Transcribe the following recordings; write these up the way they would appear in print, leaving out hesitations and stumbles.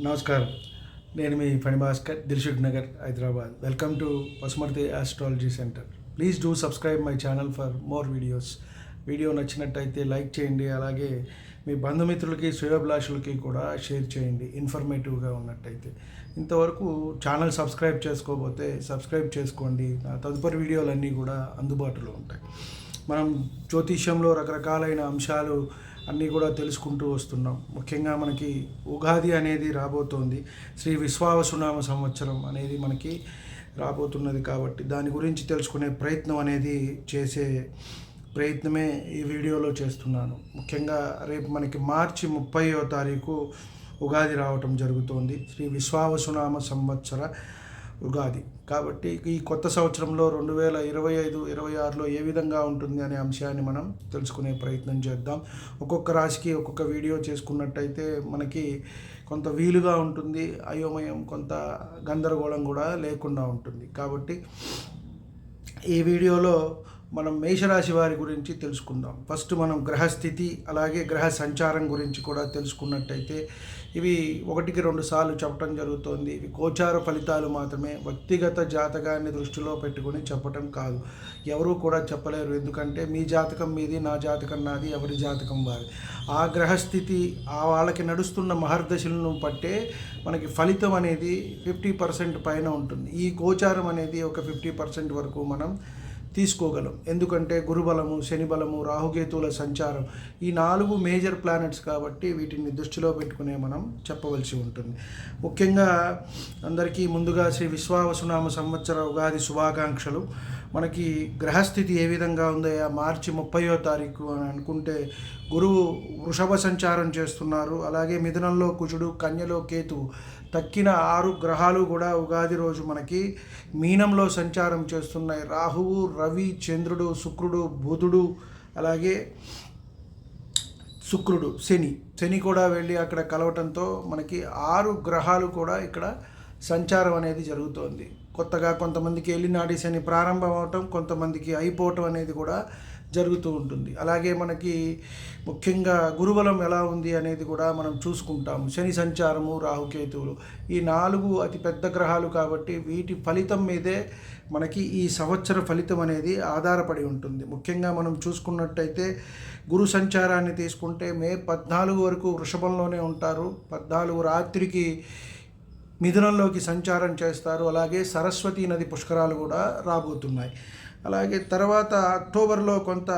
నమస్కారం. నేను మీ Phani Bhaskar, Dilsukhnagar, Hyderabad. Welcome to Pasumarthi astrology centre. Please do subscribe my channel for more videos. Video నచ్చినట్టయితే like చేయండి, అలాగే మీ బంధుమిత్రులకి, శ్రేయోభిలాషులకి కూడా షేర్ చేయండి ఇన్ఫర్మేటివ్గా ఉన్నట్టయితే. ఇంతవరకు ఛానల్ సబ్స్క్రైబ్ చేసుకోకపోతే సబ్స్క్రైబ్ చేసుకోండి. నా తదుపరి వీడియోలన్నీ కూడా అందుబాటులో ఉంటాయి. మనం జ్యోతిష్యంలో రకరకాలైన అంశాలు అన్నీ కూడా తెలుసుకుంటూ వస్తున్నాం. ముఖ్యంగా మనకి ఉగాది అనేది రాబోతోంది. శ్రీ విశ్వావసునామ సంవత్సరం అనేది మనకి రాబోతున్నది కాబట్టి దాని గురించి తెలుసుకునే ప్రయత్నం అనేది చేసే ప్రయత్నమే ఈ వీడియోలో చేస్తున్నాను. ముఖ్యంగా రేపు మనకి మార్చి 30వ తారీఖు ఉగాది రావటం జరుగుతోంది. శ్రీ విశ్వావసునామ సంవత్సర ఉగాది కాబట్టి ఈ కొత్త సంవత్సరంలో 2025-26లో ఏ విధంగా ఉంటుంది అనే అంశాన్ని మనం తెలుసుకునే ప్రయత్నం చేద్దాం. ఒక్కొక్క రాశికి ఒక్కొక్క వీడియో చేసుకున్నట్టయితే మనకి కొంత వీలుగా ఉంటుంది, అయోమయం, కొంత గందరగోళం కూడా లేకుండా ఉంటుంది. కాబట్టి ఈ వీడియోలో మనం మేషరాశి వారి గురించి తెలుసుకుందాం. ఫస్ట్ మనం గ్రహస్థితి అలాగే గ్రహ సంచారం గురించి కూడా తెలుసుకున్నట్టయితే ఇవి 1-2 సార్లు చెప్పడం జరుగుతోంది. ఇవి గోచార ఫలితాలు మాత్రమే, వ్యక్తిగత జాతకాన్ని దృష్టిలో పెట్టుకొని చెప్పటం కాదు. ఎవరూ కూడా చెప్పలేరు, ఎందుకంటే మీ జాతకం మీది, నా జాతకం నాది, ఎవరి జాతకం వారి. ఆ గ్రహస్థితి ఆ వాళ్ళకి నడుస్తున్న మహర్దశలను పట్టే మనకి ఫలితం అనేది 50% పైన ఉంటుంది. ఈ గోచారం అనేది ఒక 50% వరకు మనం తీసుకోగలం. ఎందుకంటే గురుబలము, శని బలము, రాహుకేతువుల సంచారం, ఈ 4 మేజర్ ప్లానెట్స్ కాబట్టి వీటిని దృష్టిలో పెట్టుకునే మనం చెప్పవలసి ఉంటుంది. ముఖ్యంగా అందరికీ ముందుగా శ్రీ విశ్వావసునామ సంవత్సర ఉగాది శుభాకాంక్షలు. మనకి గ్రహస్థితి ఏ విధంగా ఉందో మార్చి 30వ తారీఖు అని అనుకుంటే గురువు వృషభ సంచారం చేస్తున్నారు. అలాగే మిథునంలో కుజుడు, కన్యలో కేతువు, తక్కిన 6 గ్రహాలు కూడా ఉగాది రోజు మనకి మీనంలో సంచారం చేస్తున్నాయి. రాహువు, రవి, చంద్రుడు, శుక్రుడు, బుధుడు, అలాగే శని కూడా వెళ్ళి అక్కడ కలవటంతో మనకి 6 గ్రహాలు కూడా ఇక్కడ సంచారం అనేది జరుగుతోంది. కొత్తగా కొంతమందికి ఏలినాటి శని ప్రారంభం అవటం, కొంతమందికి అయిపోవటం అనేది కూడా జరుగుతూ ఉంటుంది. అలాగే మనకి ముఖ్యంగా గురుబలం ఎలా ఉంది అనేది కూడా మనం చూసుకుంటాము. శని సంచారము, రాహుకేతువులు, ఈ 4 అతి పెద్ద గ్రహాలు కాబట్టి వీటి ఫలితం మీదే మనకి ఈ సంవత్సర ఫలితం అనేది ఆధారపడి ఉంటుంది. ముఖ్యంగా మనం చూసుకున్నట్టయితే గురు సంచారాన్ని తీసుకుంటే మే 14 వరకు వృషభంలోనే ఉంటారు. 14 రాత్రికి మిథునంలోకి సంచారం చేస్తారు. అలాగే సరస్వతీ నది పుష్కరాలు కూడా రాబోతున్నాయి. అలాగే తర్వాత అక్టోబర్లో కొంత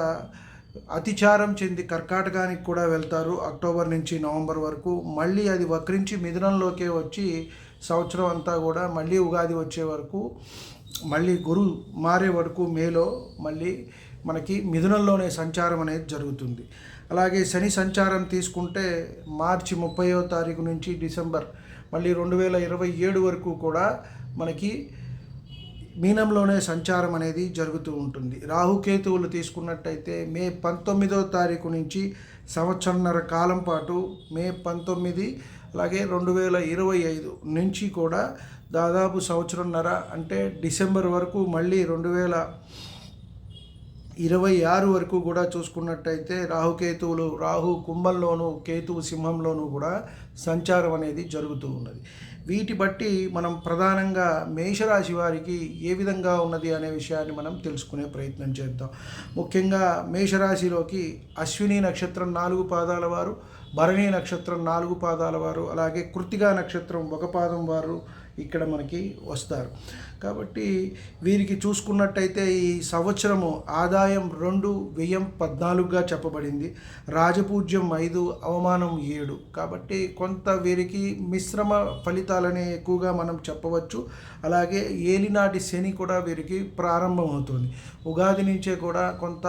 అతిచారం చెంది కర్కాటకానికి కూడా వెళ్తారు. అక్టోబర్ నుంచి నవంబర్ వరకు మళ్ళీ అది వక్రించి మిథునంలోకే వచ్చి సంవత్సరం అంతా కూడా మళ్ళీ ఉగాది వచ్చే వరకు, మళ్ళీ గురు మారే వరకు మేలో మళ్ళీ మనకి మిథునంలోనే సంచారం అనేది జరుగుతుంది. అలాగే శని సంచారం తీసుకుంటే మార్చి 30వ తారీఖు నుంచి డిసెంబర్ మళ్ళీ 2027 వరకు కూడా మనకి మీనంలోనే సంచారం అనేది జరుగుతూ ఉంటుంది. రాహుకేతువులు తీసుకున్నట్టయితే మే 19వ తారీఖు నుంచి సంవత్సరన్నర కాలం పాటు, మే 19 అలాగే 2025 నుంచి కూడా దాదాపు సంవత్సరంన్నర అంటే డిసెంబర్ వరకు, మళ్ళీ 2026 వరకు కూడా చూసుకున్నట్టయితే రాహుకేతువులు, రాహు కుంభంలోను, కేతువు సింహంలోనూ కూడా సంచారం అనేది జరుగుతూ ఉన్నది. వీటి బట్టి మనం ప్రధానంగా మేషరాశి వారికి ఏ విధంగా ఉన్నది అనే విషయాన్ని మనం తెలుసుకునే ప్రయత్నం చేద్దాం. ముఖ్యంగా మేషరాశిలోకి అశ్విని నక్షత్రం 4 పాదాల వారు, భరణి నక్షత్రం 4 పాదాల వారు, అలాగే కృత్తికా నక్షత్రం 1 పాదం వారు ఇక్కడ మనకి వస్తారు. కాబట్టి వీరికి చూసుకున్నట్టయితే ఈ సంవత్సరము ఆదాయం 2, వ్యయం 14గా చెప్పబడింది. రాజపూజ్యం 5, అవమానం 7. కాబట్టి కొంత వీరికి మిశ్రమ ఫలితాలనే ఎక్కువగా మనం చెప్పవచ్చు. అలాగే ఏలినాటి శని కూడా వీరికి ప్రారంభమవుతుంది. ఉగాది నుంచే కూడా కొంత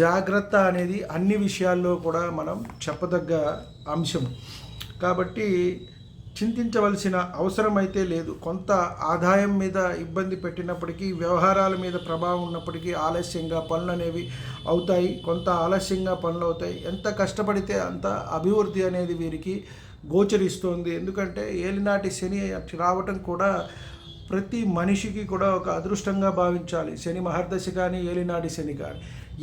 జాగ్రత్త అనేది అన్ని విషయాల్లో కూడా మనం చెప్పదగ్గ అంశం. కాబట్టి చింతించవలసిన అవసరం అయితే లేదు. కొంత ఆదాయం మీద ఇబ్బంది పెట్టినప్పటికీ, వ్యవహారాల మీద ప్రభావం ఉన్నప్పటికీ ఆలస్యంగా పనులు అనేవి అవుతాయి. కొంత ఆలస్యంగా పనులు అవుతాయి. ఎంత కష్టపడితే అంత అభివృద్ధి అనేది వీరికి గోచరిస్తోంది. ఎందుకంటే ఏలినాటి శని రావటం కూడా ప్రతి మనిషికి కూడా ఒక అదృష్టంగా భావించాలి. శని మహర్దశ కానీ, ఏలినాటి శని కానీ,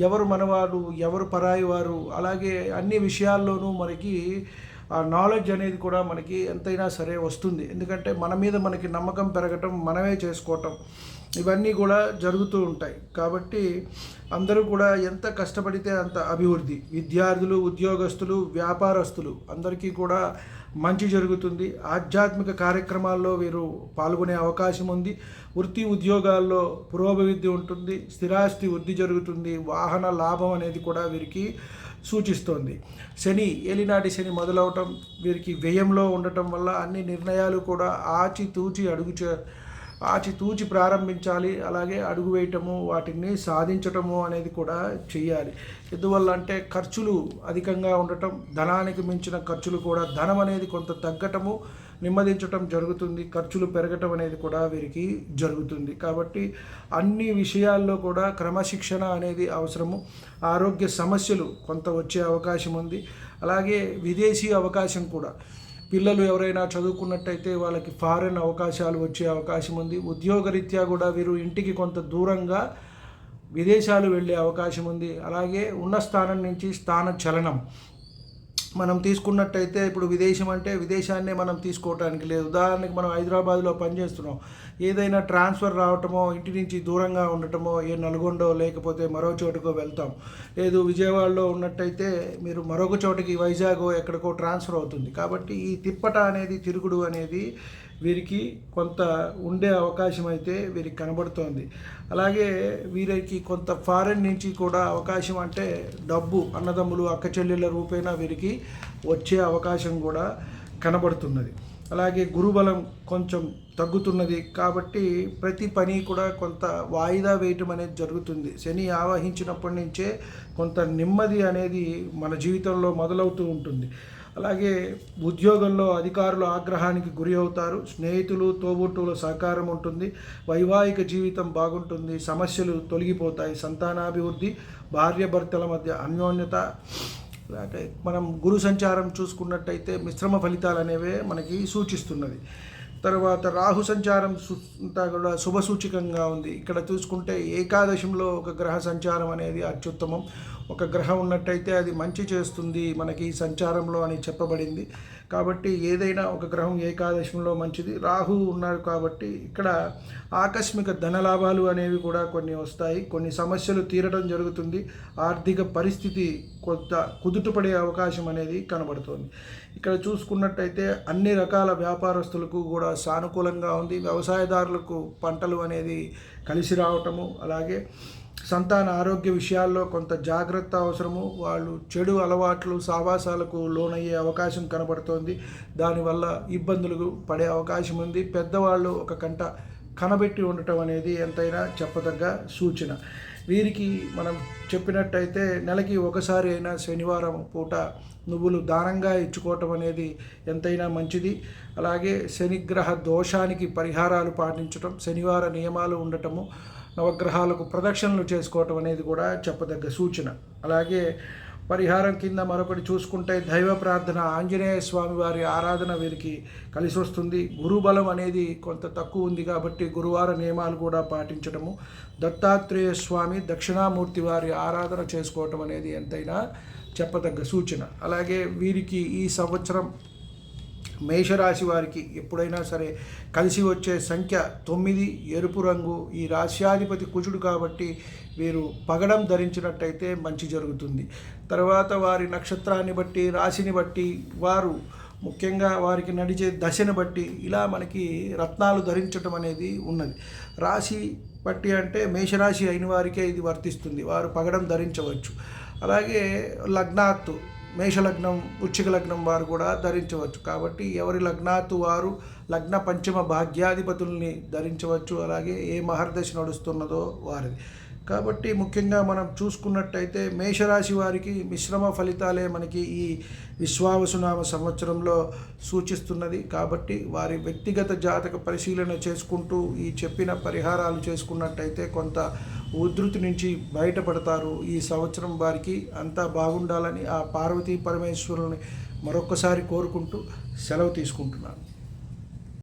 ఎవరు మనవారు, ఎవరు పరాయి వారు, అలాగే అన్ని విషయాల్లోనూ మనకి ఆ నాలెడ్జ్ అనేది కూడా మనకి ఎంతైనా సరే వస్తుంది. ఎందుకంటే మన మీద మనకి నమ్మకం పెరగటం, మనమే చేసుకోవటం, ఇవన్నీ కూడా జరుగుతూ ఉంటాయి. కాబట్టి అందరూ కూడా ఎంత కష్టపడితే అంత అభివృద్ధి. విద్యార్థులు, ఉద్యోగస్తులు, వ్యాపారస్తులు అందరికీ కూడా మంచి జరుగుతుంది. ఆధ్యాత్మిక కార్యక్రమాల్లో వీరు పాల్గొనే అవకాశం ఉంది. వృత్తి ఉద్యోగాల్లో పురోభివృద్ధి ఉంటుంది. స్థిరాస్తి వృద్ధి జరుగుతుంది. వాహన లాభం అనేది కూడా వీరికి సూచిస్తోంది. శని, ఏలినాటి శని మొదలవటం, వీరికి వ్యయంలో ఉండటం వల్ల అన్ని నిర్ణయాలు కూడా ఆచితూచి ప్రారంభించాలి. అలాగే అడుగు వేయటము, వాటిని సాధించటము అనేది కూడా చేయాలి. ఎందువల్ల అంటే ఖర్చులు అధికంగా ఉండటం, ధనానికి మించిన ఖర్చులు కూడా, ధనం అనేది కొంత తగ్గటము, నెమ్మదించటం జరుగుతుంది. ఖర్చులు పెరగటం అనేది కూడా వీరికి జరుగుతుంది. కాబట్టి అన్ని విషయాల్లో కూడా క్రమశిక్షణ అనేది అవసరము. ఆరోగ్య సమస్యలు కొంత వచ్చే అవకాశం ఉంది. అలాగే విదేశీ అవకాశం కూడా, పిల్లలు ఎవరైనా చదువుకున్నట్టయితే వాళ్ళకి ఫారెన్ అవకాశాలు వచ్చే అవకాశం ఉంది. ఉద్యోగరీత్యా కూడా వీరు ఇంటికి కొంత దూరంగా విదేశాలు వెళ్ళే అవకాశం ఉంది. అలాగే ఉన్న స్థానం నుంచి స్థాన చలనం మనం తీసుకున్నట్టయితే, ఇప్పుడు విదేశం అంటే విదేశాన్నే మనం తీసుకోవటానికి లేదు. ఉదాహరణకి మనం హైదరాబాద్లో పనిచేస్తున్నాం, ఏదైనా ట్రాన్స్ఫర్ రావటమో, ఇంటి నుంచి దూరంగా ఉండటమో, ఏ నల్గొండో లేకపోతే మరో చోటుకో వెళ్తాం. లేదు విజయవాడలో ఉన్నట్టయితే మీరు మరొక చోటికి, వైజాగో ఎక్కడికో ట్రాన్స్ఫర్ అవుతుంది. కాబట్టి ఈ తిప్పట అనేది, తిరుగుడు అనేది వీరికి కొంత ఉండే అవకాశం అయితే వీరికి కనబడుతోంది. అలాగే వీరికి కొంత ఫారెన్ నుంచి కూడా అవకాశం, అంటే డబ్బు అన్నదమ్ములు, అక్క చెల్లెళ్ళ రూపేణా వీరికి వచ్చే అవకాశం కూడా కనబడుతున్నది. అలాగే గురుబలం కొంచెం తగ్గుతున్నది. కాబట్టి ప్రతి పని కూడా కొంత వాయిదా వేయటం అనేది జరుగుతుంది. శని ఆవహించినప్పటి నుంచే కొంత నెమ్మది అనేది మన జీవితంలో మొదలవుతూ ఉంటుంది. అలాగే ఉద్యోగంలో అధికారుల ఆగ్రహానికి గురి అవుతారు. స్నేహితులు, తోబుట్టువుల సహకారం ఉంటుంది. వైవాహిక జీవితం బాగుంటుంది. సమస్యలు తొలగిపోతాయి. సంతానాభివృద్ధి, భార్యాభర్తల మధ్య అన్యోన్యత. అలాగే మనం గురు సంచారం చూసుకున్నట్టయితే మిశ్రమ ఫలితాలు అనేవే మనకి సూచిస్తున్నది. తర్వాత రాహు సంచారం అంతా కూడా శుభసూచకంగా ఉంది. ఇక్కడ చూసుకుంటే ఏకాదశంలో ఒక గ్రహ సంచారం అనేది అత్యుత్తమం. ఒక గ్రహం ఉన్నట్టయితే అది మంచి చేస్తుంది మనకి ఈ సంచారంలో అని చెప్పబడింది. కాబట్టి ఏదైనా ఒక గ్రహం ఏకాదశంలో మంచిది. రాహు ఉన్నాడు కాబట్టి ఇక్కడ ఆకస్మిక ధనలాభాలు అనేవి కూడా కొన్ని వస్తాయి. కొన్ని సమస్యలు తీరడం జరుగుతుంది. ఆర్థిక పరిస్థితి కొంత కుదుటపడే అవకాశం అనేది కనబడుతోంది. ఇక్కడ చూసుకున్నట్టయితే అన్ని రకాల వ్యాపారస్తులకు కూడా సానుకూలంగా ఉంది. వ్యవసాయదారులకు పంటలు అనేది కలిసి రావటము, అలాగే సంతాన ఆరోగ్య విషయాల్లో కొంత జాగ్రత్త అవసరము. వాళ్ళు చెడు అలవాట్లు, సావాసాలకు లోనయ్యే అవకాశం కనబడుతోంది. దానివల్ల ఇబ్బందులు పడే అవకాశం ఉంది. పెద్దవాళ్ళు ఒక కంట కనబెట్టి ఉండటం అనేది ఎంతైనా చెప్పదగ్గ సూచన. వీరికి మనం చెప్పినట్టయితే నెలకి ఒకసారి అయినా శనివారం పూట నువ్వులు దానంగా ఇచ్చుకోవటం అనేది ఎంతైనా మంచిది. అలాగే శనిగ్రహ దోషానికి పరిహారాలు పాటించటం, శనివార నియమాలు ఉండటము, నవగ్రహాలకు ప్రదక్షిణలు చేసుకోవటం అనేది కూడా చెప్పదగ్గ సూచన. అలాగే పరిహారం కింద మరొకటి చూసుకుంటే దైవ ప్రార్థన, ఆంజనేయ స్వామి వారి ఆరాధన వీరికి కలిసి వస్తుంది. గురుబలం అనేది కొంత తక్కువ ఉంది కాబట్టి గురువార నియమాలు కూడా పాటించడము, దత్తాత్రేయ స్వామి, దక్షిణామూర్తి వారి ఆరాధన చేసుకోవటం అనేది ఎంతైనా చెప్పదగ్గ సూచన. అలాగే వీరికి ఈ సంవత్సరం మేషరాశి వారికి ఎప్పుడైనా సరే కలిసి వచ్చే సంఖ్య 9, ఎరుపు రంగు. ఈ రాశ్యాధిపతి కుజుడు కాబట్టి వీరు పగడం ధరించినట్టయితే మంచి జరుగుతుంది. తర్వాత వారి నక్షత్రాన్ని బట్టి, రాశిని బట్టి, వారు ముఖ్యంగా వారికి నడిచే దశను బట్టి ఇలా మనకి రత్నాలు ధరించడం అనేది ఉన్నది. రాశి బట్టి అంటే మేషరాశి అయిన వారికే ఇది వర్తిస్తుంది, వారు పగడం ధరించవచ్చు. అలాగే లగ్నాత్తు, మేషలగ్నం, వృశ్చిక లగ్నం వారు కూడా ధరించవచ్చు. కాబట్టి ఎవరి లగ్నాత్తు వారు లగ్న పంచమ భాగ్యాధిపతుల్ని ధరించవచ్చు. అలాగే ఏ మహర్దశ నడుస్తున్నదో వారిది. కాబట్టి ముఖ్యంగా మనం చూసుకున్నట్టయితే మేషరాశి వారికి మిశ్రమ ఫలితాలే మనకి ఈ విశ్వావసునామ సంవత్సరంలో సూచిస్తున్నది. కాబట్టి వారి వ్యక్తిగత జాతక పరిశీలన చేసుకుంటూ ఈ చెప్పిన పరిహారాలు చేసుకున్నట్టయితే కొంత ఉధృతి నుంచి బయటపడతారు. ఈ సంవత్సరం వారికి అంతా బాగుండాలని ఆ పార్వతీ పరమేశ్వరుని మరొక్కసారి కోరుకుంటూ సెలవు తీసుకుంటున్నాను.